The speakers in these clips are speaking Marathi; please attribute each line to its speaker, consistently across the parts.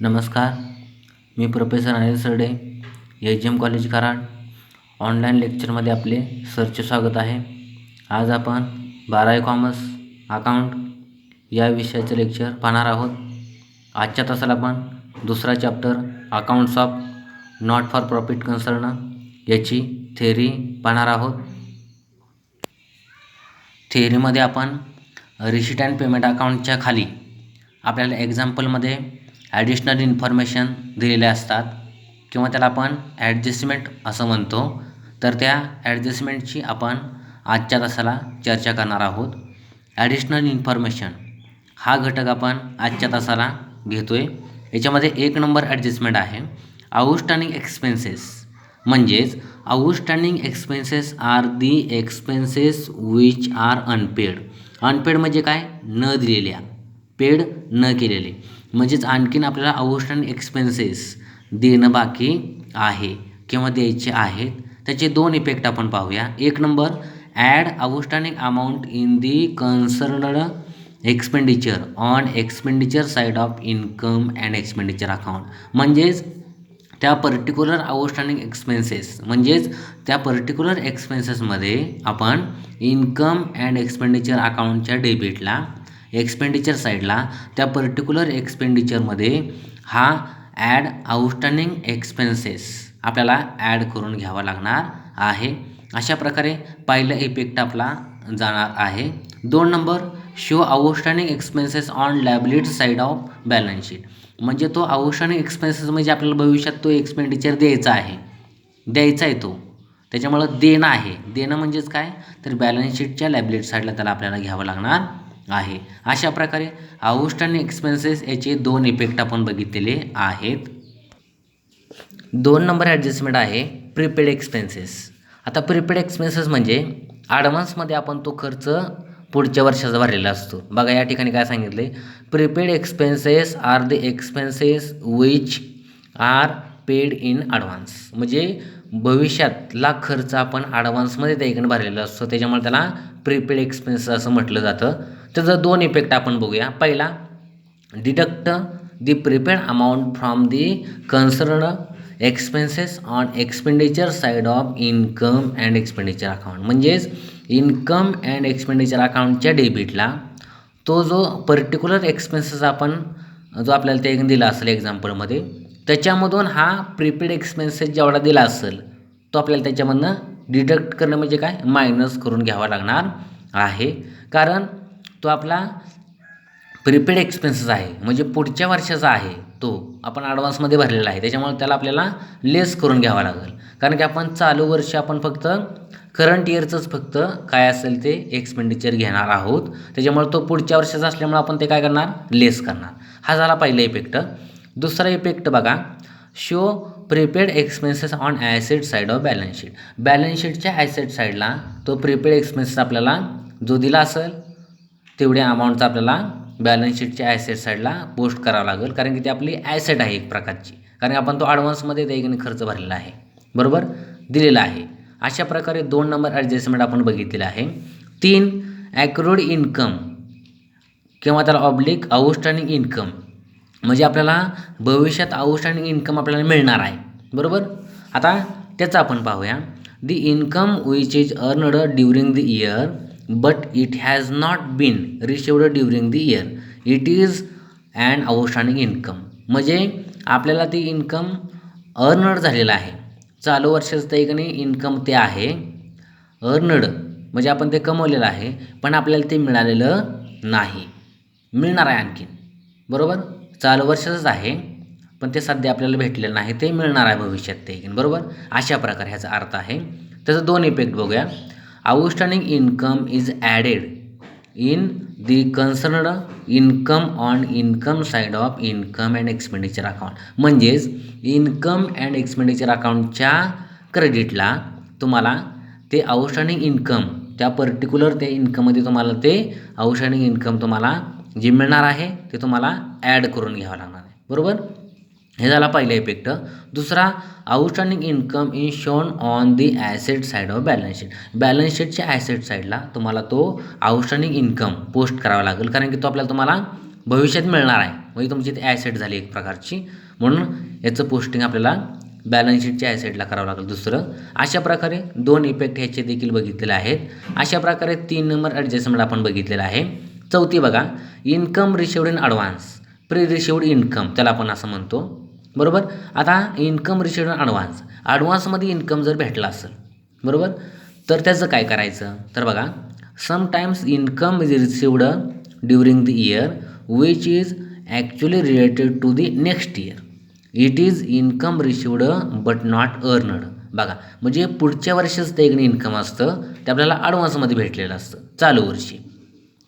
Speaker 1: नमस्कार. मी प्रोफेसर अनिल सरडे, एच.एम. कॉलेज कराड. ऑनलाईन लेक्चरमध्ये आपले सरचे स्वागत आहे. आज आपण 12वी कॉमर्स अकाउंट या विषयाचे लेक्चर पाहणार आहोत. आजच्या तासाला आपण दुसरा chapter accounts of not for profit concern याची थेअरी पाहणार आहोत. थेअरीमध्ये आपण रिसीट अँड पेमेंट अकाउंटच्या खाली आपल्याला एक्झाम्पलमध्ये ॲडिशनल इन्फॉर्मेशन दिलेले असतात किंवा त्याला आपण ॲडजस्टमेंट असं म्हणतो. तर त्या ॲडजस्टमेंटची आपण आजच्या तासाला चर्चा करणार आहोत. ॲडिशनल इन्फॉर्मेशन हा घटक आपण आजच्या तासाला घेतो आहे. याच्यामध्ये 1 नंबर ॲडजस्टमेंट आहे आउटस्टँडिंग एक्सपेन्सेस. म्हणजेच outstanding expenses are the expenses which are unpaid. Unpaid म्हणजे काय? न दिलेल्या, पेड न केलेले. म्हणजेच आणखीन आपल्याला आउटस्टँडिंग एक्सपेन्सेस देणं बाकी आहे किंवा द्यायचे आहेत. त्याचे 2 इफेक्ट आपण पाहूया. 1 number, add outstanding amount in the concerned expenditure on expenditure side of income and expenditure account. म्हणजेच त्या पर्टिक्युलर आउटस्टँडिंग एक्सपेन्सेस म्हणजेच त्या पर्टिक्युलर एक्सपेन्सेसमध्ये आपण इन्कम अँड एक्सपेंडिचर अकाउंटच्या डेबिटला एक्सपेंडिचर साईडला त्या पर्टिक्युलर एक्सपेंडिचरमध्ये हा ॲड आउटस्टँडिंग एक्सपेन्सेस आपल्याला ॲड करून घ्यावा लागणार आहे. अशा प्रकारे पहिला इफेक्ट आपला जाणार आहे. 2 number, show outstanding expenses on liability side of balance sheet. म्हणजे तो आउटस्टँडिंग एक्सपेन्सेस म्हणजे आपल्याला भविष्यात तो एक्सपेंडिचर द्यायचा आहे तो. त्याच्यामुळं देणं आहे. देणं म्हणजेच काय? तर बॅलन्स शीटच्या लायबिलिटी साईडला त्याला आपल्याला घ्यावं लागणार आहे. अशा प्रकारे आउटस्टँडिंग एक्सपेन्सेस याचे 2 इफेक्ट आपण बघितलेले आहेत. 2 नंबर ॲडजस्टमेंट आहे प्रीपेड एक्सपेन्सेस. आता प्रीपेड एक्सपेन्सेस म्हणजे ॲडव्हान्समध्ये आपण तो खर्च पुढच्या वर्षाचा भरलेला असतो. बघा या ठिकाणी काय सांगितले, prepaid expenses are the expenses which are paid in advance. म्हणजे भविष्यातला खर्च आपण ॲडव्हान्समध्ये त्या ठिकाणी भरलेला असतो, त्याच्यामुळे त्याला प्रीपेड एक्सपेन्सेस असं म्हटलं जातं. त्याचा 2 इफेक्ट आपण बघूया. पहिला, deduct the prepaid amount from the concern expenses on expenditure side of income and expenditure account. म्हणजेच इन्कम अँड एक्सपेंडिचर अकाउंटच्या डेबिटला तो जो पर्टिक्युलर एक्सपेन्सेस आपण जो आपल्याला ते दिला असेल एक्झाम्पलमध्ये, त्याच्यामधून हा प्रीपेड एक्सपेन्सेस जेवढा दिला असेल तो आपल्याला त्याच्यामधनं डिडक्ट करणं म्हणजे काय? मायनस करून घ्यावा लागणार आहे. कारण तो आपला प्रीपेड एक्सपेन्सेस आहे म्हणजे पुढच्या वर्षाचा आहे, तो आपण ॲडव्हान्समध्ये भरलेला आहे, त्याच्यामुळे त्याला आपल्याला लेस करून घ्यावा लागेल. कारण की आपण चालू वर्षी आपण फक्त करंट इयरचंच फक्त काय असेल ते एक्सपेंडिचर घेणार आहोत, त्याच्यामुळे तो पुढच्या वर्षाचा असल्यामुळे आपण ते काय करणार? लेस करणार. हा झाला पहिला इफेक्ट. दुसरा इफेक्ट बघा, show prepaid expenses on asset side of balance sheet. Balance शीटच्या ॲसेट साईडला तो प्रीपेड एक्सपेन्सेस आपल्याला जो दिला असेल तेवढ्या अमाऊंटचा आपल्याला बॅलन्स शीटच्या ॲसेट साईडला पोस्ट करावं लागेल. कारण की ती आपली ॲसेट आहे एक प्रकारची, कारण आपण तो ॲडव्हान्समध्ये त्या खर्च भरलेला आहे, बरोबर दिलेला आहे. अशा प्रकारे 2 नंबर ॲडजस्टमेंट आपण बघितलेला आहे. 3, ॲक्रुड इन्कम किंवा त्याला ऑब्लिक आउटस्टँडिंग इन्कम. म्हणजे आपल्याला भविष्यात आउटस्टँडिंग इन्कम आपल्याला मिळणार आहे, बरोबर. आता त्याचं आपण पाहूया. The income which is earned during the year but it has not been received during the year it is and outstanding income. म्हणजे आपल्याला ती इन्कम अर्नड झालेलं आहे, चालू वर्षाचं त्या ठिकाणी इन्कम ते आहे. अर्नड म्हणजे आपण ते कमवलेलं आहे, पण आपल्याला ते मिळालेलं नाही, मिळणार आहे आणखीन, बरोबर. चालू वर्षाचंच आहे पण ते सध्या आपल्याला भेटलेलं नाही, ते मिळणार आहे भविष्यात ते, बरोबर. अशा प्रकारे ह्याचा अर्थ आहे. त्याचं 2 इफेक्ट बघूया. Outstanding income is added in the concerned income on income side of income and expenditure account. म्हणजेच इन्कम अँड एक्सपेंडिचर अकाउंटच्या क्रेडिटला तुम्हाला ते आउटस्टँडिंग इन्कम त्या पर्टिक्युलर त्या इन्कममध्ये तुम्हाला ते आउटस्टँडिंग इन्कम तुम्हाला जे मिळणार आहे ते तुम्हाला ॲड करून घ्यावं लागणार आहे, बरोबर. हे झाला पहिला इफेक्ट. दुसरा, outstanding income is shown on the asset side of balance sheet. Balance शीटच्या ॲसेट साईडला तुम्हाला तो आउटस्टँडिंग इन्कम पोस्ट करावा लागेल, कारण की तो आपल्याला तुम्हाला भविष्यात मिळणार आहे, म्हणजे तुमची ती ॲसेट झाली एक प्रकारची, म्हणून याचं पोस्टिंग आपल्याला बॅलन्स शीटच्या ॲसेटला करावं लागेल दुसरं. अशा प्रकारे 2 इफेक्ट ह्याचे देखील बघितलेले आहेत. अशा प्रकारे 3 नंबर ॲडजस्टमेंट आपण बघितलेला आहे. चौथी बघा, income received in advance, pre received income त्याला आपण असं म्हणतो, बरोबर. आता इन्कम रिसिव्ड इन ॲडव्हान्समध्ये इन्कम जर भेटला असेल, बरोबर, तर त्याचं काय करायचं, तर बघा, sometimes income is received during the year which is actually related to the next year. It is income received but not earned. बघा, म्हणजे पुढच्या वर्षीच ते इन्कम असतं, ते आपल्याला ॲडव्हान्समध्ये भेटलेलं असतं चालू वर्षी,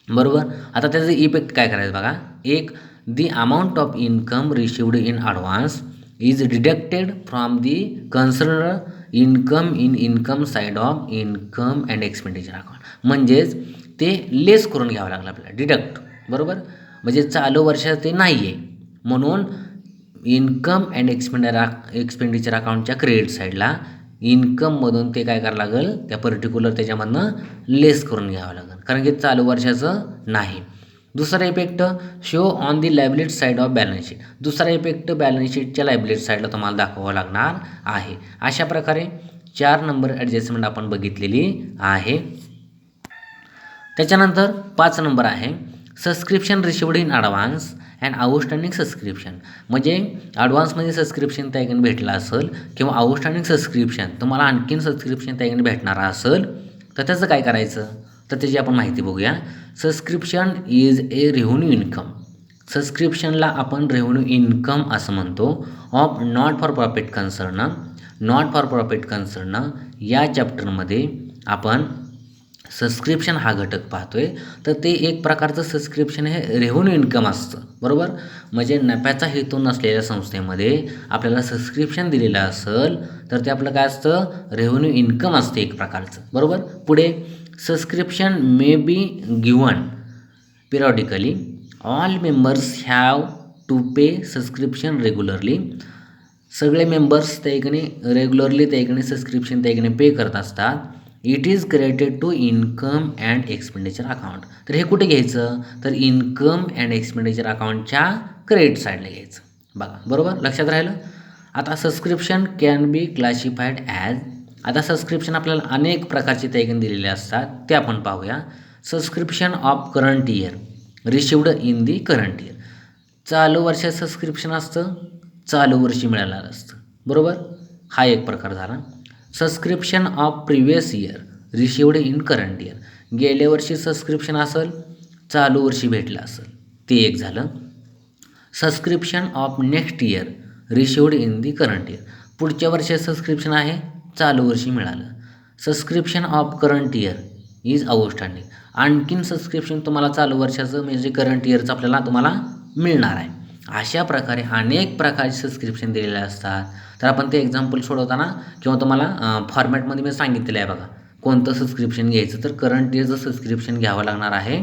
Speaker 1: बरोबर. आता त्याचं इफेक्ट काय करायचं बघा, एक, the amount of income received in advance is deducted from the concern income in income side of income and expenditure account. म्हणजेच ते लेस करून घ्यावं लागलं आपल्याला, डिडक्ट, बरोबर. म्हणजे चालू वर्षात ते नाही आहे, म्हणून इन्कम अँड एक्सपेंडिचर अकाउंटच्या क्रेडिट साईडला इन्कममधून ते काय करावं लागेल, त्या पर्टिक्युलर त्याच्यामधनं लेस करून घ्यावं लागेल, कारण की चालू वर्षाचं नाही. दुसरा effect, show on the liability side of balance sheet. दुसरा इफेक्ट बॅलन्स शीटच्या लायबिलिटी साईडला तुम्हाला दाखवावं लागणार आहे. अशा प्रकारे 4 नंबर ॲडजस्टमेंट आपण बघितलेली आहे. त्याच्यानंतर 5 नंबर आहे subscription received in advance and outstanding subscription. म्हणजे ॲडव्हान्समध्ये सबस्क्रिप्शन त्या ठिकाणी भेटलं असेल किंवा आउटस्टँडिंग सबस्क्रिप्शन तुम्हाला आणखीन सबस्क्रिप्शन त्या ठिकाणी भेटणार असेल, तर त्याचं काय करायचं, तर त्याची आपण माहिती बघूया. Subscription is a revenue income. सबस्क्रिप्शनला आपण रेव्हेन्यू इन्कम असं म्हणतो. Of not for profit concern. Not for profit concern या चॅप्टरमध्ये आपण सबस्क्रिप्शन हा घटक पाहतोय, तर ते एक प्रकारचं सबस्क्रिप्शन हे रेव्हेन्यू इन्कम असतं, बरोबर. म्हणजे नफ्याचा हेतू नसलेल्या संस्थेमध्ये आपल्याला सबस्क्रिप्शन दिलेलं असेल, तर ते आपलं काय असतं, रेव्हेन्यू इन्कम असते एक प्रकारचं, बरोबर. पुढे, subscription may be given periodically. All members have to pay subscription regularly. सगळे मेंबर्स त्या ठिकाणी रेग्युलरली त्या ठिकाणी सबस्क्रिप्शन त्या ठिकाणी पे करत असतात. It is credited to income and expenditure account. तर हे कुठे घ्यायचं, तर इन्कम अँड एक्सपेंडिचर अकाउंटच्या क्रेडिट साईडला घ्यायचं, बघा, बरोबर, लक्षात राहिलं. आता subscription can be classified as. आता सबस्क्रिप्शन आपल्याला अनेक प्रकारचे त्या ठिकाणी दिलेले असतात, ते आपण पाहूया. Subscription of current year received in the current year. चालू वर्षात सबस्क्रिप्शन असतं, चालू वर्षी मिळालेलं असतं, बरोबर, हा एक प्रकार झाला. Subscription of previous year received in current year. गेल्या वर्षी सबस्क्रिप्शन असेल, चालू वर्षी भेटलं असेल, ते एक झालं. Subscription of next year received in the current year. पुढच्या वर्षात सबस्क्रिप्शन आहे, चालू वर्षी मिळालं. Subscription of current year is outstanding. आणखीन सबस्क्रिप्शन तुम्हाला चालू वर्षाचं म्हणजे करंट इयरचं आपल्याला तुम्हाला मिळणार आहे. अशा प्रकारे अनेक प्रकारचे सबस्क्रिप्शन दिलेले असतात. तर आपण ते एक्झाम्पल सोडवताना किंवा तुम्हाला फॉर्मॅटमध्ये मी सांगितलेलं आहे बघा, कोणतं सबस्क्रिप्शन घ्यायचं, तर करंट इयरचं सबस्क्रिप्शन घ्यावं लागणार आहे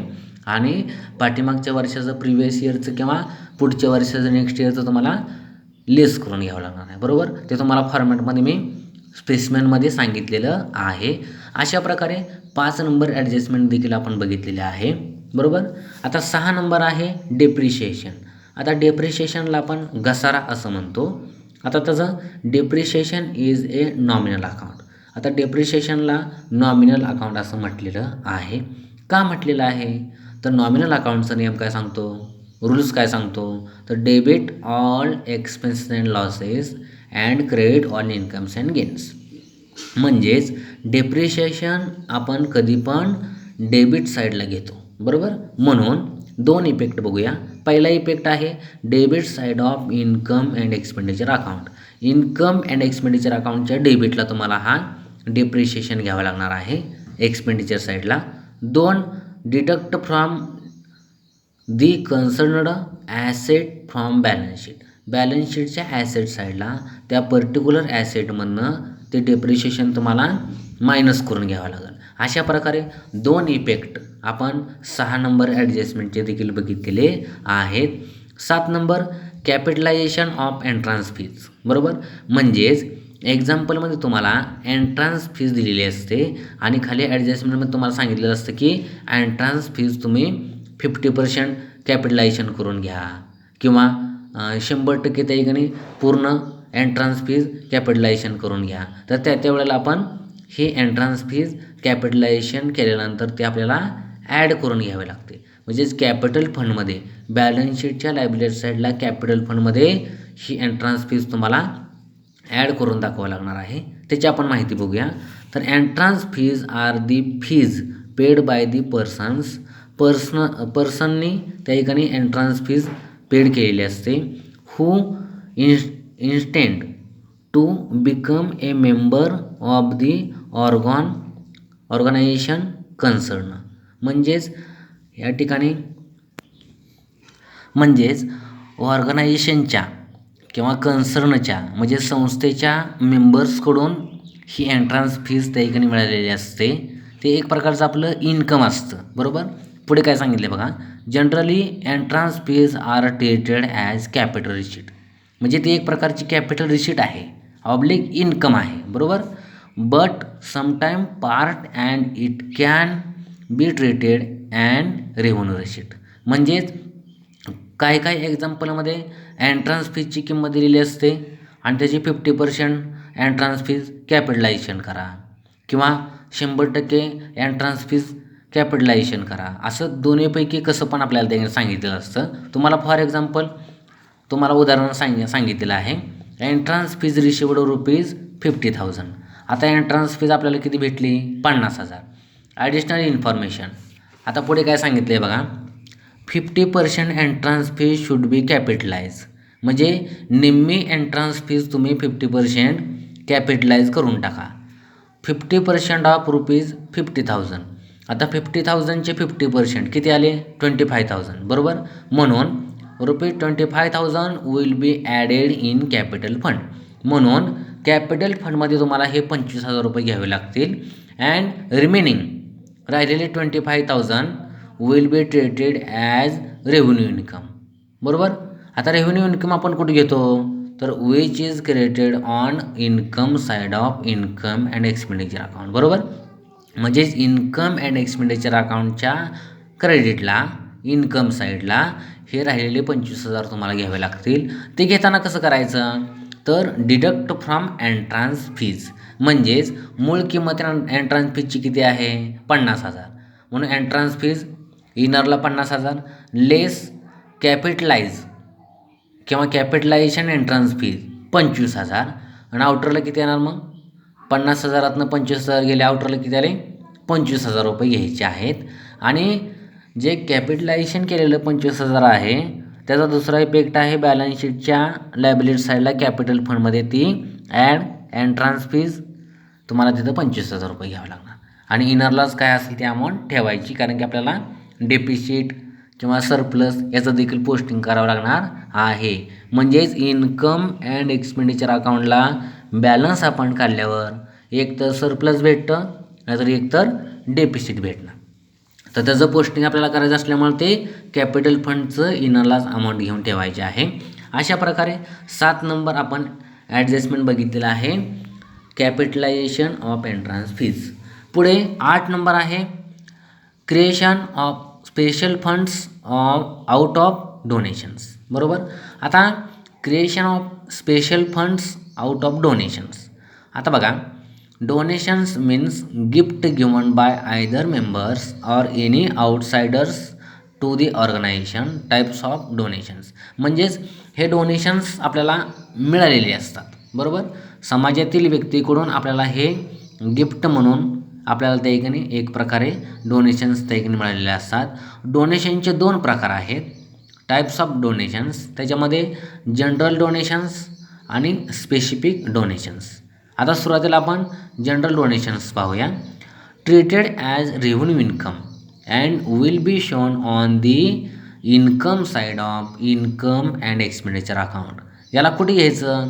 Speaker 1: आणि पाठीमागच्या वर्षाचं प्रिव्हियस इयरचं किंवा पुढच्या वर्षाचं नेक्स्ट इयरचं तुम्हाला लेस करून घ्यावं लागणार आहे, बरोबर. ते तुम्हाला फॉर्मॅटमध्ये मी स्पेसिमेनमध्ये सांगितलेलं आहे. अशा प्रकारे 5 नंबर ॲडजस्टमेंट देखील आपण बघितलेले आहे, बरोबर. आता 6 नंबर आहे डेप्रिशिएशन. आता डेप्रिशिएशनला आपण घसारा असं म्हणतो. आता त्याचं depreciation is a nominal account. आता डेप्रिशिएशनला नॉमिनल अकाउंट असं म्हटलेलं आहे. का म्हटलेलं आहे, तर नॉमिनल अकाउंटचा नियम काय सांगतो, रूल्स काय सांगतो, तर debit all expenses and losses and credit all incomes and gains. म्हणजेच डेप्रिशिएशन आपण कधी पण डेबिट साईडला घेतो, बरोबर. म्हणून 2 इफेक्ट बघूया. पहिला इफेक्ट आहे debit side of income and expenditure account. Income and expenditure अकाउंटच्या डेबिटला तुम्हाला हा डेप्रिशिएशन घ्यावं लागणार आहे एक्सपेंडिचर साईडला. 2, deduct from the concerned asset from balance sheet. Balance शीटच्या ॲसेट साईडला त्या पर्टिक्युलर ॲसेटमधनं ते डेप्रिशिएशन तुम्हाला मायनस करून घ्यावं लागेल. अशा प्रकारे 2 इफेक्ट आपण 6 नंबर ॲडजस्टमेंटचे देखील बघितलेले आहेत. 7 number capitalisation of entrance fees, बरोबर. म्हणजेच एक्झाम्पलमध्ये तुम्हाला एंट्रन्स फीज दिलेली असते आणि खाली ॲडजस्टमेंटमध्ये तुम्हाला सांगितलेलं असतं की एंट्रन्स फीज तुम्ही 50% कॅपिटलायझेशन करून घ्या किंवा 100% त्या ठिकाणी पूर्ण एंट्रन्स फीज कॅपिटलायझेशन करून घ्या. तर त्यावेळेला आपण ही एंट्रन्स फीज कॅपिटलायझेशन केल्यानंतर ते आपल्याला ॲड करून घ्यावे लागते. म्हणजेच कॅपिटल फंडमध्ये बॅलन्स शीटच्या लायबिलिटी साईडला कॅपिटल फंडमध्ये ही एंट्रन्स फीज तुम्हाला ॲड करून दाखवावं लागणार आहे. त्याची आपण माहिती बघूया. तर entrance fees are the fees paid by the पर्सननी त्या ठिकाणी एंट्रन्स फीज पेड केलेली असते. Who instant to become a member of the organization concern. म्हणजेच ऑर्गनायझेशनच्या किंवा कन्सर्नच्या म्हणजे संस्थेच्या मेंबर्सकडून ही एंट्रन्स फीज त्या ठिकाणी मिळालेली असते. ते एक प्रकारचं आपलं इन्कम असतं. बरोबर. पुढे काय सांगितले बघा. Generally entrance fees are treated as capital receipt. म्हणजे ती एक प्रकारची कॅपिटल रिसीट आहे, ऑब्लिक इन्कम आहे. बरोबर. But sometime part and it can be treated and revenue receipt. म्हणजेच काही एक्झाम्पलमध्ये एंट्रन्स फीजची किंमत दिलेली असते आणि त्याची 50% एंट्रन्स फीज कॅपिटलायझेशन करा किंवा 100% एंट्रन्स फीज कॅपिटलायझेशन करा. असं दोन्हीपैकी कसं पण आपल्याला त्याने सांगितलेलं असतं. तुम्हाला फॉर एक्झाम्पल उदाहरण सांगितलेलं आहे. Entrance fees received ₹50,000. आता एंट्रन्स फीज आपल्याला किती भेटली? 50,000. Additional information. आता पुढे काय सांगितलं आहे बघा. 50% entrance fees should be capitalise. म्हणजे निम्मी एंट्रन्स फीज तुम्ही 50% कॅपिटलाइज करून टाका. 50% ऑफ ₹50,000. आता 50,000चे 50% किती आले? 25,000. बरोबर. म्हणून ₹25,000 will be added in capital fund. म्हणून कॅपिटल फंडमध्ये तुम्हाला हे ₹25,000 घ्यावे लागतील. अँड रिमेनिंग राहिलेले 25,000 will be treated as revenue income. बरोबर. आता रेव्हेन्यू इन्कम आपण कुठे घेतो? तर which is created on income side of income and expenditure account. बरोबर. म्हणजेच इन्कम अँड एक्सपेंडिचर अकाउंटच्या क्रेडिटला इन्कम साईडला हे राहिलेले 25,000 तुम्हाला घ्यावे लागतील. ते घेताना कसं करायचं? तर डिडक्ट फ्रॉम एंट्रन्स फीज. म्हणजेच मूळ किंमत एंट्रन्स फीजची किती आहे? 50,000. म्हणून एंट्रन्स फीज इनरला 50,000 लेस कॅपिटलाइज किंवा कॅपिटलायझेशन एंट्रन्स फीज 25,000 आणि आउटरला किती येणार मग? 50,000तनं 25,000 गेले, आउटरला किती आले? ₹25,000 घ्यायचे आहेत. आणि जे कॅपिटलायझेशन केलेलं 25,000 आहे त्याचा दुसरा इफेक्ट आहे बॅलन्स शीटच्या लायबिलिटी साईडला कॅपिटल फंडमध्ये ती एंट्रन्स फीज तुम्हाला तिथं ₹25,000 घ्यावं लागणार. आणि इनरलाच काय असेल ती अमाऊंट ठेवायची, कारण की आपल्याला डेफिसिट किंवा सरप्लस याचं देखील पोस्टिंग करावं लागणार आहे. म्हणजेच इन्कम अँड एक्सपेंडिचर अकाउंटला बॅलन्स आपण काढल्यावर एक तर सरप्लस भेटतं, नाहीतर एक तर डेफिसिट भेटणार. तर त्याचं पोस्टिंग आपल्याला करायचं असल्यामुळे ते कॅपिटल फंडचं इनरलाच अमाऊंट घेऊन ठेवायचे आहे. अशा प्रकारे 7 नंबर आपण ॲडजस्टमेंट बघितलेला आहे, कॅपिटलायझेशन ऑफ एंट्रन्स फीज. पुढे 8 नंबर आहे creation of special funds out of donations. बरोबर. आता creation of special funds out of donations. आता बघा, donations means gift given by either members or any outsiders to the organization. Types of donations. म्हणजेच हे डोनेशन्स आपल्याला मिळालेले असतात. बरोबर. समाजातील व्यक्तीकडून आपल्याला हे गिफ्ट म्हणून आपल्याला त्या ठिकाणी एक प्रकारे डोनेशन्स त्या ठिकाणी मिळालेले असतात. डोनेशनचे 2 प्रकार आहेत, टाईप्स ऑफ डोनेशन्स. त्याच्यामध्ये जनरल डोनेशन्स आणि स्पेसिफिक डोनेशन्स. आता सुरुवातीला आपण जनरल डोनेशन्स पाहूया. Treated as revenue income and will be shown on the income side of income and expenditure account. याला कुठे घ्यायचं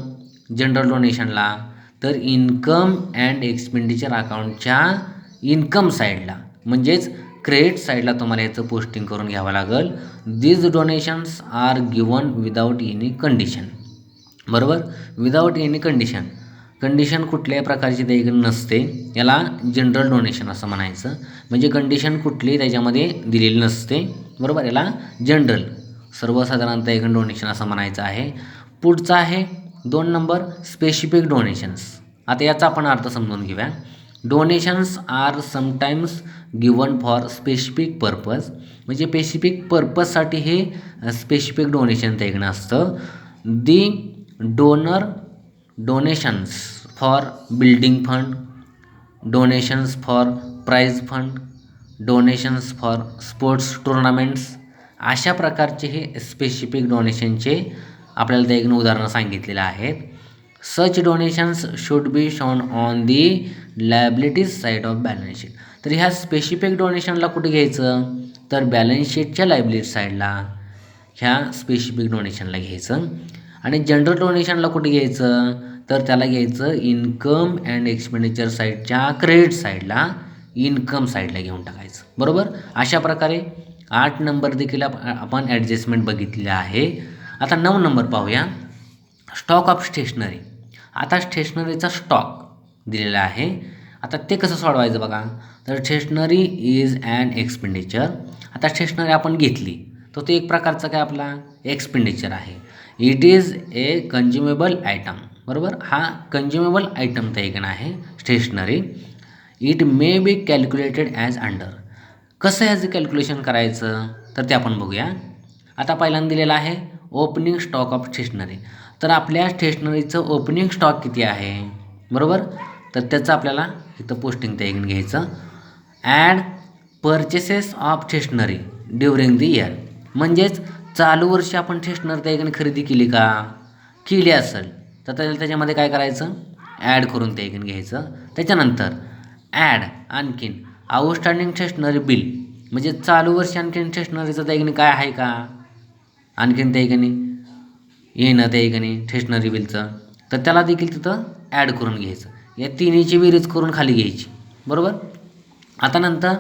Speaker 1: जनरल डोनेशनला? तर इन्कम अँड एक्सपेंडिचर अकाउंटच्या इन्कम साईडला, म्हणजेच क्रेडिट साईडला तुम्हाला याचं पोस्टिंग करून घ्यावं लागेल. These donations are given without any condition. बरोबर. Without any condition. कंडिशन कुठल्याही प्रकारची त्याच्याकडे नसते, याला जनरल डोनेशन असं म्हणायचं. म्हणजे कंडिशन कुठली त्याच्यामध्ये दिलेली नसते, बरोबर, याला जनरल सर्वसाधारणतः एक डोनेशन असं म्हणायचं आहे. पुढचा आहे 2 नंबर स्पेसिफिक डोनेशन्स. आता याचा आपण अर्थ समजून घेऊया. Donations are sometimes given for specific purpose. म्हणजे स्पेसिफिक पर्पजसाठी हे स्पेसिफिक डोनेशन त्याकडे असतं. The donor donations for building fund, donations for prize fund, donations for sports tournaments, अशा प्रकारचे हे स्पेसिफिक डोनेशनचे आपल्याला त्याकडे उदाहरणं सांगितलेलं आहेत. Such donations should be shown on the liabilities side of balance sheet. तर ह्या स्पेसिफिक डोनेशनला कुठे घ्यायचं, तर बॅलन्स शीटच्या लायबिलिटी साईडला ह्या स्पेसिफिक डोनेशनला घ्यायचं. आणि जनरल डोनेशनला कुठे घ्यायचं, तर त्याला घ्यायचं इन्कम अँड एक्सपेंडिचर साईडच्या क्रेडिट साईडला, इन्कम साईडला घेऊन टाकायचं, बरोबर. अशा प्रकारे 8 नंबर देखील आपण ॲडजस्टमेंट बघितलेली आहे. आता 9 नंबर पाहूया, स्टॉक ऑफ स्टेशनरी. आता स्टेशनरीचा स्टॉक दिलेला आहे. आता ते कसं सोडवायचं बघा. तर स्टेशनरी इज ॲन एक्सपेंडिचर. आता स्टेशनरी आपण घेतली तर तो एक प्रकारचा काय आपला एक्सपेंडिचर आहे. It is a consumable item, बरोबर. हा कंझ्युमेबल आयटम त्या ठिकाणी आहे stationery. It may be calculated as under. कसं ह्याचं कॅल्क्युलेशन करायचं तर ते आपण बघूया. आता पहिल्यांदा दिलेलं आहे ओपनिंग स्टॉक ऑफ स्टेशनरी. तर आपल्या स्टेशनरीचं ओपनिंग स्टॉक किती आहे, बरोबर. तर त्याचं आपल्याला इथं पोस्टिंग त्या ठिकाणी घ्यायचं. Add purchases of stationery during the year. म्हणजेच चालू वर्षी आपण स्टेशनरी त्या ठिकाणी खरेदी केली का, केली असेल तर त्याच्यामध्ये काय करायचं, ॲड करून त्या ठिकाणी घ्यायचं. त्याच्यानंतर ॲड आणखीन आउटस्टँडिंग स्टेशनरी बिल. म्हणजे चालू वर्षी आणखीन स्टेशनरीचं त्या ठिकाणी काय आहे का, आणखीन त्या ठिकाणी येणं त्या ठिकाणी स्टेशनरी बिलचं, तर त्याला देखील तिथं ॲड करून घ्यायचं. या तिन्हीची बेरीज करून खाली घ्यायची, बरोबर. आता नंतर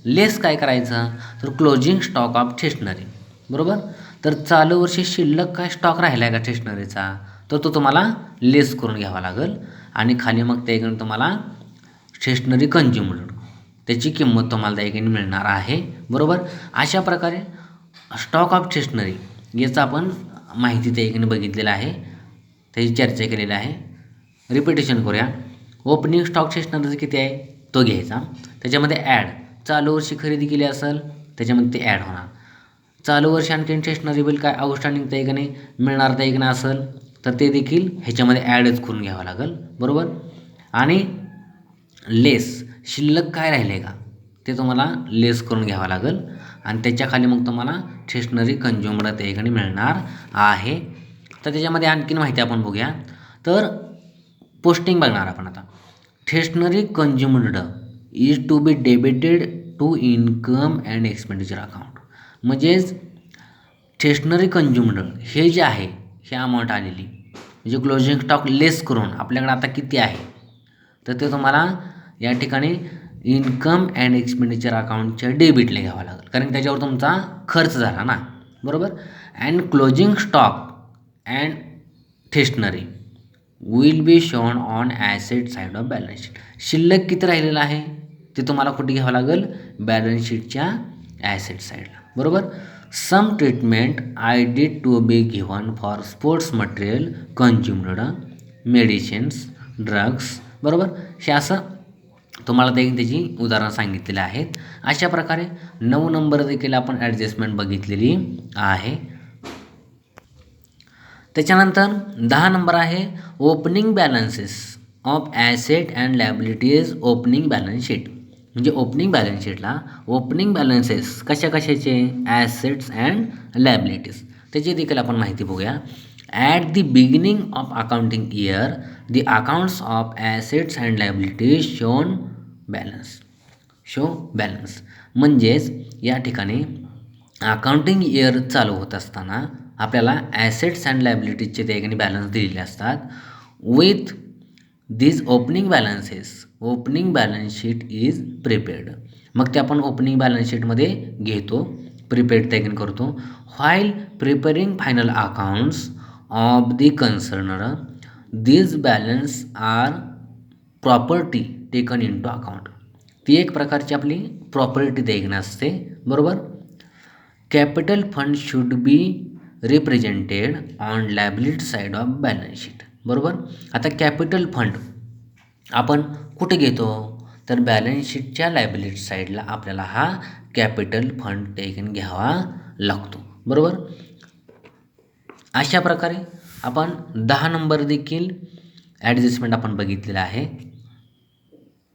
Speaker 1: लेस काय करायचं, तर क्लोजिंग स्टॉक ऑफ स्टेशनरी, बरोबर. तर चालू वर्षी शिल्लक काय स्टॉक राहिला आहे का स्टेशनरीचा, तर तो तुम्हाला लेस करून घ्यावा लागेल. आणि खाली मग त्या ठिकाणी तुम्हाला स्टेशनरी कंझ्युमड त्याची किंमत तुम्हाला त्या ठिकाणी मिळणार आहे, बरोबर. अशा प्रकारे स्टॉक ऑफ स्टेशनरी याचं आपण माहिती त्या ठिकाणी बघितलेलं आहे, त्याची चर्चा केलेली आहे. रिपिटेशन करूया. ओपनिंग स्टॉक स्टेशनरीचं किती आहे तो घ्यायचा. त्याच्यामध्ये ॲड चालू वर्षी खरेदी केली असेल त्याच्यामध्ये ते ॲड होणार. चालू वर्षी आणखीन स्टेशनरी बिल काय आउटस्टँडिंग त्या ठिकाणी मिळणार त्या ठिकाणी असेल तर ते देखील ह्याच्यामध्ये ॲडच करून घ्यावं लागेल, बरोबर. आणि लेस शिल्लक काय राहिले का ते तुम्हाला लेस करून घ्यावं लागेल. आणि त्याच्याखाली मग तुम्हाला स्टेशनरी कंझ्युमर त्या ठिकाणी मिळणार आहे. तर त्याच्यामध्ये आणखीन माहिती आपण बघूया. तर पोस्टिंग बघणार आपण आता. Stationery consumed is to be debited to income and expenditure account. म्हणजेच स्टेशनरी कंझ्युमर्ड हे जे आहे हे अमाऊंट आलेली म्हणजे क्लोजिंग स्टॉक लेस करून आपल्याकडे आता किती आहे तर ते तुम्हाला या ठिकाणी इन्कम अँड एक्सपेंडिचर अकाउंटच्या डेबिटला घ्यावं लागेल, कारण त्याच्यावर तुमचा खर्च झाला ना, बरोबर. And closing stock and stationery will be shown on asset side of balance sheet. शिल्लक किती राहिलेलं आहे ते तुम्हाला कुठे घ्यावं लागेल, बॅलन्स शीटच्या ॲसेट साईडला, बरोबर. Some treatment I did to be given for sports material consumed, medicines, drugs, बरोबर. हे असं तुम्हाला त्याची उदाहरणं सांगितलेली आहेत. अशा प्रकारे 9 नंबर देखील आपण ॲडजस्टमेंट बघितलेली आहे. त्याच्यानंतर 10 नंबर आहे opening balances of asset and liabilities opening balance sheet. म्हणजे ओपनिंग बॅलन्स शीटला ओपनिंग बॅलन्सेस कशाचे ॲसेट्स अँड लायबिलिटीज त्याची देखील आपण माहिती बघूया. At the beginning of accounting year the accounts of assets and liabilities show balance. म्हणजेच या ठिकाणी अकाउंटिंग इयर चालू होत असताना आपल्याला ॲसेट्स अँड लायबिलिटीजचे त्या ठिकाणी बॅलन्स दिलेले असतात. With this opening balances opening balance sheet is prepared. मग ते आपण ओपनिंग बॅलन्स शीटमध्ये घेतो, प्रिपेअर्ड त्या ठिकाणी करतो. While preparing final accounts of the concerner these balance are property taken into account. ती एक प्रकारची आपली प्रॉपर्टी देखणे असते. बरोबर. Capital fund should be represented on liability side of balance sheet. बरोबर. आता कॅपिटल फंड आपण कुठे घेतो, तर बॅलन्स शीटच्या लायबिलिटी साईडला आपल्याला हा कॅपिटल फंड टेकन घ्यावा लागतो. बरोबर. अशा प्रकारे आपण 10 नंबर देखील ॲडजस्टमेंट आपण बघितलेला आहे.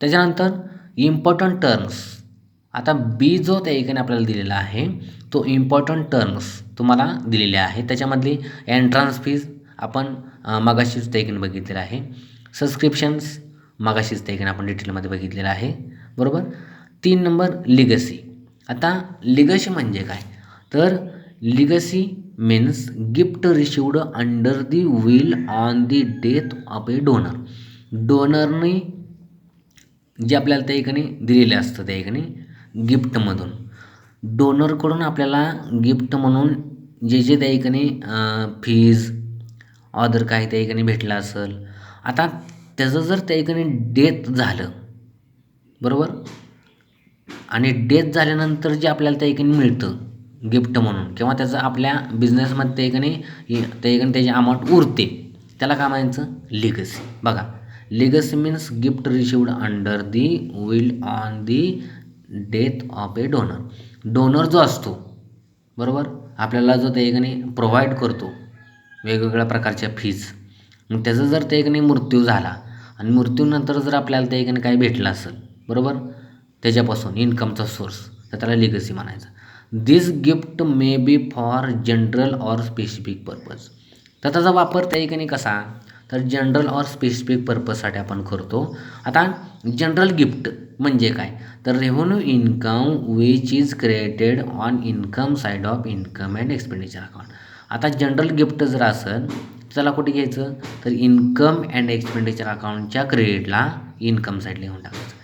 Speaker 1: त्याच्यानंतर इम्पॉर्टंट टर्म्स. आता बी जो त्या ठिकाणी आपल्याला दिलेला आहे तो इम्पॉर्टंट टर्म्स तुम्हाला दिलेले आहे. त्याच्यामधली एंट्रन्स फीज आपण मगाशीच त्या ठिकाणी बघितलेलं आहे. सबस्क्रिप्शन्स मगाशीच त्या ठिकाणी आपण डिटेलमध्ये बघितलेलं आहे. बरोबर. 3 नंबर लिगसी. आता लिगसी म्हणजे काय, तर legacy means gift received under the will on the death of a donor. डोनरने जे आपल्याला त्या ठिकाणी दिलेले असतं त्या ठिकाणी गिफ्टमधून, डोनरकडून आपल्याला गिफ्ट म्हणून जे त्या ठिकाणी फीज ऑदर काही त्या ठिकाणी भेटलं असेल. आता त्याचं जर त्या ठिकाणी डेथ झालं, बरोबर, आणि डेथ झाल्यानंतर जे आपल्याला त्या ठिकाणी मिळतं गिफ्ट म्हणून किंवा त्याचं आपल्या बिझनेसमध्ये त्या ठिकाणी त्याची अमाऊंट उरते, त्याला काय म्हणायचं, लिगसी. बघा, legacy means gift received under the will on the death of a donor. Donor जो असतो, बरोबर, आपल्याला जो त्या ठिकाणी प्रोव्हाइड करतो वेगवेगळ्या प्रकारच्या फीज, मग त्याचा जर त्या ठिकाणी मृत्यू झाला आणि मृत्यूनंतर जर आपल्याला त्या ठिकाणी काही भेटलं असेल, बरोबर, त्याच्यापासून इन्कमचा सोर्स, तर त्याला लिगसी म्हणायचं. This gift may be for general or specific purpose. तर त्याचा वापर त्या ठिकाणी कसा, तर जनरल ऑर स्पेसिफिक पर्पजसाठी आपण करतो. आता जनरल गिफ्ट म्हणजे काय, तर revenue income which is created on income side of income and expenditure account. आता जनरल गिफ्ट जर असेल त्याला कुठे घ्यायचं, तर इन्कम अँड एक्सपेंडिचर अकाउंटच्या क्रेडिटला इन्कम साईडला घेऊन टाकायचं.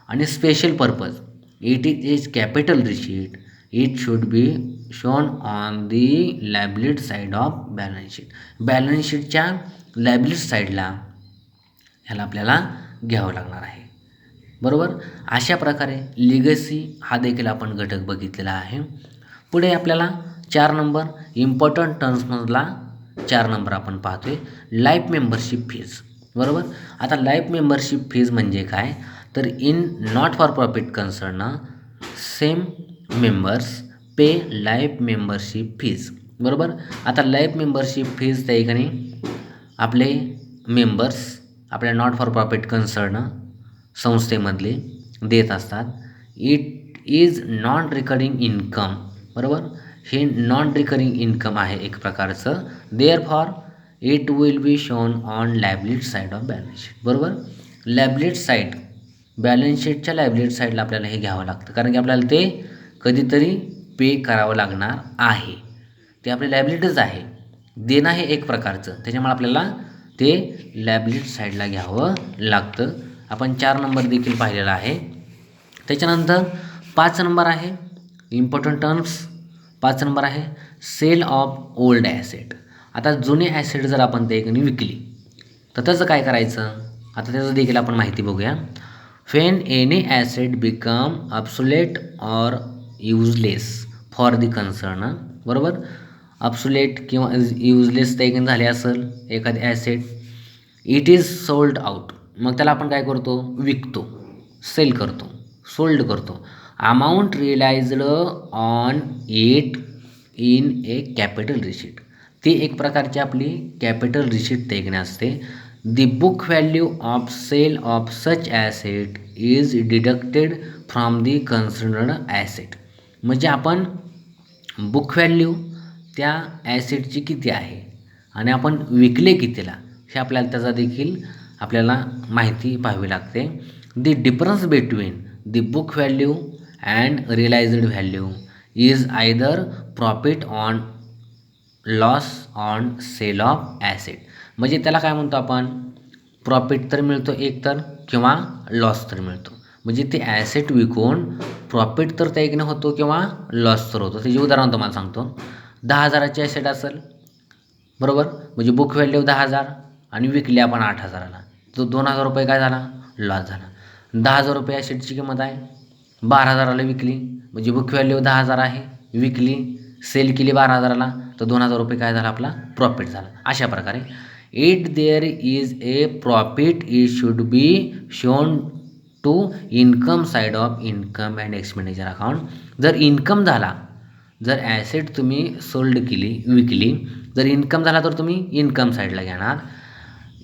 Speaker 1: आणि special purpose, it is capital receipt, it should be shown on the liability side of balance sheet. Balance शीटच्या लायबिलिटी साईडला ह्याला आपल्याला घ्यावं लागणार आहे. बरोबर. अशा प्रकारे लिगसी हा देखील आपण घटक बघितलेला आहे. पुढे आपल्याला 4 नंबर इम्पॉर्टंट टर्म्समधला 4 नंबर आपण पाहतोय, लाईफ मेंबरशिप फीज. बरोबर. आता लाईफ मेंबरशिप फीज म्हणजे काय, तर in not for profit concern same members pay life membership fees. बरोबर. आता लाईफ मेंबरशिप फीज त्या ठिकाणी आपले मेंबर्स आपल्या नॉट फॉर प्रॉफिट कन्सर्न संस्थेमधले देत असतात. It is non recurring income. बरोबर. हे नॉन रिकरिंग इन्कम आहे एक प्रकारचं. Therefore it will be shown on liability side of balance sheet. बरोबर. लायबिलिटी साईड, बॅलन्स शीटच्या लायबिलिटी साईडला आपल्याला हे घ्यावं लागतं, कारण की आपल्याला ते कधीतरी पे करावं लागणार आहे. ते आपली लायबिलिटीज आहे, देणं हे एक प्रकारचं, त्याच्यामुळे आपल्याला ते लायबिलिटी साईडला घ्यावं लागतं. आपण 4 नंबर देखील पाहिलेला आहे. त्याच्यानंतर 5 नंबर आहे इम्पॉर्टंट टर्म्स. 5 नंबर आहे सेल ऑफ ओल्ड ॲसेट. आता जुने ॲसेट जर आपण त्या ठिकाणी विकली तर त्याचं काय करायचं, आता त्याचं देखील आपण माहिती बघूया. When any asset become obsolete or useless for the concern. बरोबर. ऑब्सोलेट किंवा युजलेस त्या ठिकाणी झाले असेल एखादी asset, it is sold out. मग त्याला आपण काय करतो, विकतो, सेल करतो, सोल्ड करतो. Amount realized on it in a capital receipt. ती एक प्रकारची आपली कॅपिटल रिसीट त्या ठिकाणी असते. The book value of sale of such asset is deducted from the considered asset. म्हणजे आपण बुक व्हॅल्यू त्या ॲसेटची किती आहे आणि आपण विकले कितीला हे आपल्याला त्याचा देखील आपल्याला माहिती पाहावी लागते. The difference between the book value and realized value is either profit on loss on sale of asset. म्हणजे त्याला काय म्हणतो आपण, प्रॉफिट तर मिळतो एक तर किंवा लॉस तर मिळतो. म्हणजे ते ॲसेट विकून प्रॉफिट तर त्या ठिकाणी होतो किंवा लॉस तर होतो. त्याचे उदाहरण तुम्हाला सांगतो. 10,000ची ॲसेट असेल, बरोबर, म्हणजे बुक व्हॅल्यू 10,000 आणि विकले आपण 8,000ला, तो 2,000 रुपये काय झाला, लॉस झाला. 10,000 रुपये ॲसेटची किंमत आहे, 12,000ला विकली, म्हणजे बुक व्हॅल्यू 10,000 आहे, विकली सेल केली 12,000ला, तर 2,000 रुपये काय झाला, आपला प्रॉफिट झाला. अशा प्रकारे it there is a profit it should be shown to income side of income and expenditure account. जर इन्कम झाला, जर ॲसेट तुम्ही सोल्ड केली, विकली, जर इन्कम झाला तर तुम्ही इन्कम साईडला घेणार.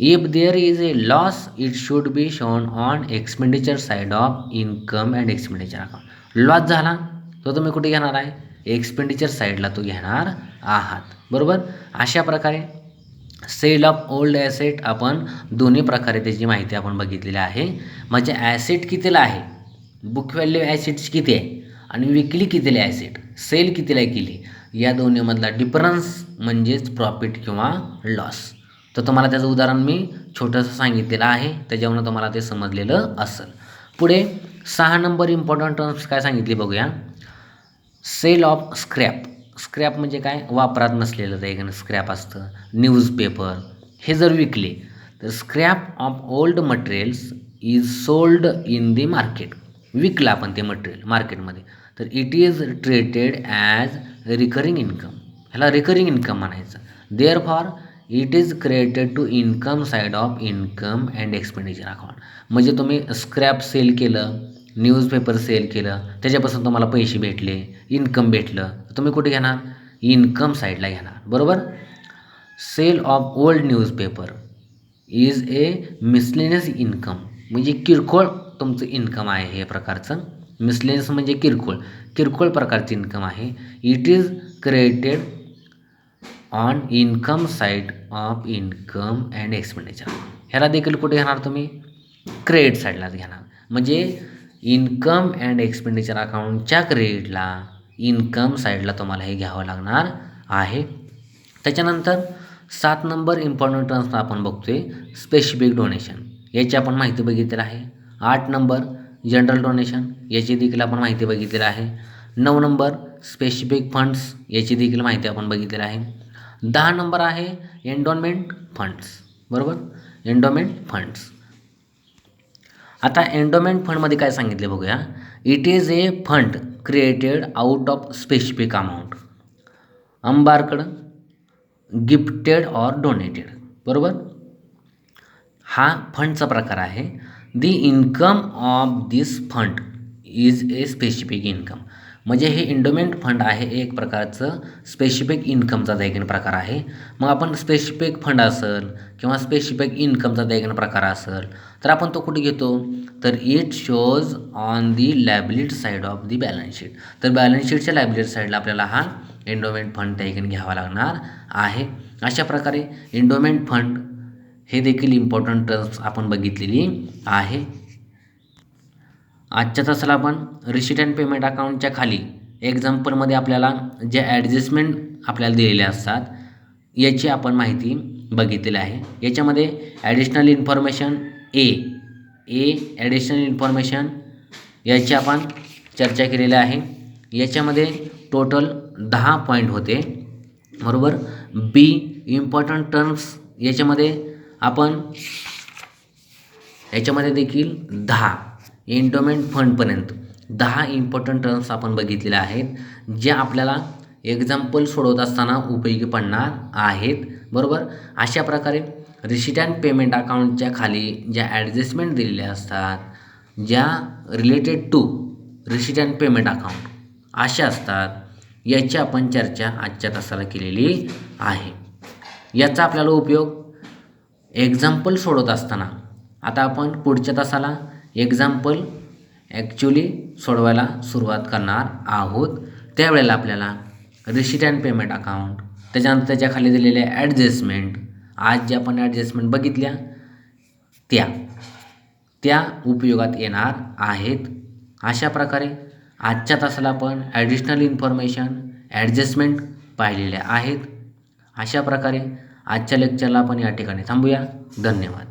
Speaker 1: If there is a loss it should be shown on expenditure side of income and expenditure account. Loss झाला तो तुम्ही कुठे घेणार आहे, एक्सपेंडिचर साईडला तो घेणार आहात. बरोबर. अशा प्रकारे सेल ऑफ ओल्ड ॲसेट आपण दोन्ही प्रकारे त्याची माहिती आपण बघितलेली आहे. म्हणजे ॲसेट कितीला आहे, बुक व्हॅल्यू ॲसेटची किती आहे आणि विकली कितीला ॲसेट, सेल कितीला केली, या दोन्हीमधला डिफरन्स म्हणजेच प्रॉफिट किंवा लॉस. तर तुम्हाला त्याचं उदाहरण मी छोटंसं सांगितलेलं आहे, त्याच्यावरून तुम्हाला ते समजलेलं असेल. पुढे 6 नंबर इम्पॉर्टंट टर्म्स काय सांगितले बघूया. Sale of scrap. स्क्रॅप म्हणजे काय, वापरात नसलेलं ते एक स्क्रॅप असतं. न्यूजपेपर हे जर विकले तर scrap of old materials is sold in the market. विकलं आपण ते मटेरियल मार्केटमध्ये, तर it is treated as recurring income. ह्याला रिकरिंग इन्कम म्हणायचं. Therefore it is created to income side of income and expenditure account. म्हणजे तुम्ही स्क्रॅप सेल केलं, न्यूजपेपर सेल केलं, त्याच्यापासून तुम्हाला पैसे भेटले, इन्कम भेटलं, तर तुम्ही कुठे घेणार, इन्कम साईडला घेणार. बरोबर. Sale of old newspaper is a miscellaneous income. म्हणजे किरकोळ तुमचं इन्कम आहे हे प्रकारचं. मिसलेनियस म्हणजे किरकोळ प्रकारचं इन्कम आहे. It is created on income side of income and expenditure. ह्याला देखील कुठे घेणार तुम्ही, क्रेडिट साईडलाच घेणार. म्हणजे इन्कम अँड एक्सपेंडिचर अकाउंटच्या क्रेडिटला इन्कम साईडला तुम्हाला हे घ्यावं लागणार आहे. त्याच्यानंतर 7 नंबर इम्पॉर्टंट टर्म्स आपण बघतोय, स्पेसिफिक डोनेशन. याची आपण माहिती बघितलेली आहे. 8 नंबर जनरल डोनेशन, याची देखील आपण माहिती बघितलेली आहे. 9 नंबर स्पेसिफिक फंड्स, याची देखील माहिती आपण बघितलेली आहे. 10 नंबर आहे एंडोमेंट फंड्स. बरोबर, एंडोमेंट फंड्स. आता एंडोमेंट फंडमध्ये काय सांगितले बघूया. It is a fund created out of specific amount embarked gifted or donated. बरोबर. हा फंडचा प्रकार आहे. The income of this fund is a specific income. म्हणजे हे एंडोमेंट फंड आहे एक प्रकारचं स्पेसिफिक इन्कमचा देखील प्रकार आहे. मग आपण स्पेसिफिक फंड असेल किंवा स्पेसिफिक इन्कमचा देखील प्रकार असेल तर आपण तो कुठे घेतो, तर it shows on the liability side of the balance sheet. तर बॅलन्स शीटच्या लायबिलिटी साईडला आपल्याला हा एंडोमेंट फंड देखील घ्यावा लागणार आहे. अशा प्रकारे एंडोमेंट फंड हे देखील इम्पॉर्टंट टर्म्स आपण बघितलेली आहे. आजच्या तासाला आपण रिसीट अँड पेमेंट अकाउंटच्या खाली एक्झाम्पलमध्ये आपल्याला जे ॲडजस्टमेंट आपल्याला दिलेले असतात याची आपण माहिती बघितलेली आहे. याच्यामध्ये ॲडिशनल इन्फॉर्मेशन ए ॲडिशनल इन्फॉर्मेशन याची आपण चर्चा केलेली आहे. याच्यामध्ये टोटल 10 पॉईंट होते. बरोबर. बी इम्पॉर्टंट टर्म्स, याच्यामध्ये देखील 10 एंडोमेंट फंडपर्यंत 10 इम्पॉर्टंट टर्म्स आपण बघितलेले आहेत, जे आपल्याला एक्झाम्पल सोडवत असताना उपयोगी पडणार आहेत. बरोबर. अशा प्रकारे रिसीट अँड पेमेंट अकाउंटच्या खाली ज्या ॲडजस्टमेंट दिलेल्या असतात, ज्या related to receipt and payment account अशा असतात, याची आपण चर्चा आजच्या तासाला केलेली आहे. याचा आपल्याला उपयोग एक्झाम्पल सोडवत असताना, आता आपण पुढच्या तासाला एक्झाम्पल ॲक्च्युली सोडवायला सुरुवात करणार आहोत. त्यावेळेला आपल्याला रिसीट अँड पेमेंट अकाउंट, त्याच्यानंतर त्याच्या खाली दिलेल्या ॲडजस्टमेंट, आज जे आपण ॲडजस्टमेंट बघितल्या त्या उपयोगात येणार आहेत. अशा प्रकारे आजच्या तासाला आपण ॲडिशनल इन्फॉर्मेशन, ॲडजस्टमेंट पाहिलेल्या आहेत. अशा प्रकारे आजच्या लेक्चरला आपण या ठिकाणी थांबूया. धन्यवाद.